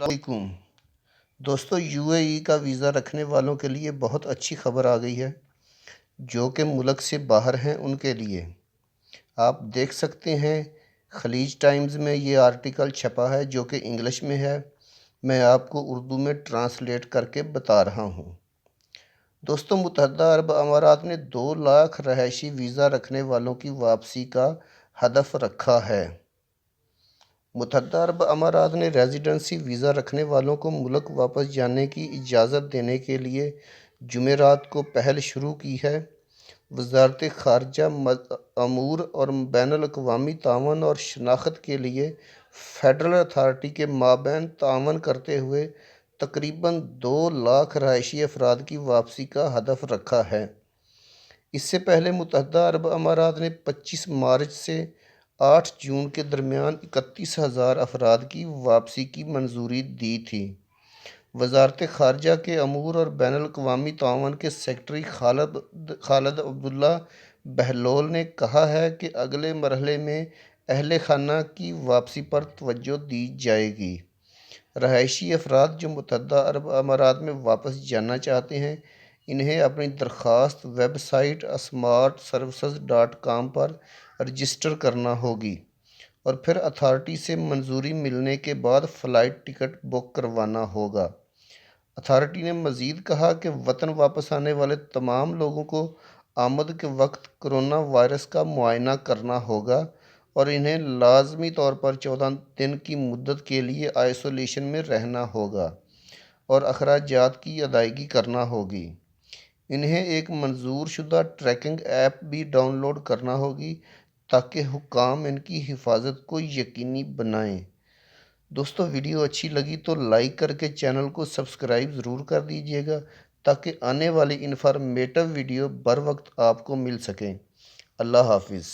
علیکم دوستو، یو اے ای کا ویزا رکھنے والوں کے لیے بہت اچھی خبر آ گئی ہے۔ جو کہ ملک سے باہر ہیں ان کے لیے آپ دیکھ سکتے ہیں، خلیج ٹائمز میں یہ آرٹیکل چھپا ہے جو کہ انگلش میں ہے۔ میں آپ کو اردو میں ٹرانسلیٹ کر کے بتا رہا ہوں۔ دوستو، متحدہ عرب امارات نے 2 لاکھ رہائشی ویزا رکھنے والوں کی واپسی کا ہدف رکھا ہے۔ متحدہ عرب امارات نے ریزیڈنسی ویزا رکھنے والوں کو ملک واپس جانے کی اجازت دینے کے لیے جمعرات کو پہل شروع کی ہے۔ وزارت خارجہ امور اور بین الاقوامی تعاون اور شناخت کے لیے فیڈرل اتھارٹی کے مابین تعاون کرتے ہوئے تقریباً 2 لاکھ رہائشی افراد کی واپسی کا ہدف رکھا ہے۔ اس سے پہلے متحدہ عرب امارات نے 25 مارچ سے 8 جون کے درمیان 31,000 افراد کی واپسی کی منظوری دی تھی۔ وزارت خارجہ کے امور اور بین الاقوامی تعاون کے سیکرٹری خالد عبداللہ بہلول نے کہا ہے کہ اگلے مرحلے میں اہل خانہ کی واپسی پر توجہ دی جائے گی۔ رہائشی افراد جو متحدہ عرب امارات میں واپس جانا چاہتے ہیں، انہیں اپنی درخواست ویب سائٹ smartservices.com پر رجسٹر کرنا ہوگی اور پھر اتھارٹی سے منظوری ملنے کے بعد فلائٹ ٹکٹ بک کروانا ہوگا۔ اتھارٹی نے مزید کہا کہ وطن واپس آنے والے تمام لوگوں کو آمد کے وقت کورونا وائرس کا معائنہ کرنا ہوگا اور انہیں لازمی طور پر 14 دن کی مدت کے لیے آئسولیشن میں رہنا ہوگا اور اخراجات کی ادائیگی کرنا ہوگی۔ انہیں ایک منظور شدہ ٹریکنگ ایپ بھی ڈاؤن لوڈ کرنا ہوگی تاکہ حکام ان کی حفاظت کو یقینی بنائیں۔ دوستو، ویڈیو اچھی لگی تو لائک کر کے چینل کو سبسکرائب ضرور کر دیجیے گا تاکہ آنے والی انفارمیٹو ویڈیو بر وقت آپ کو مل سکیں۔ اللہ حافظ۔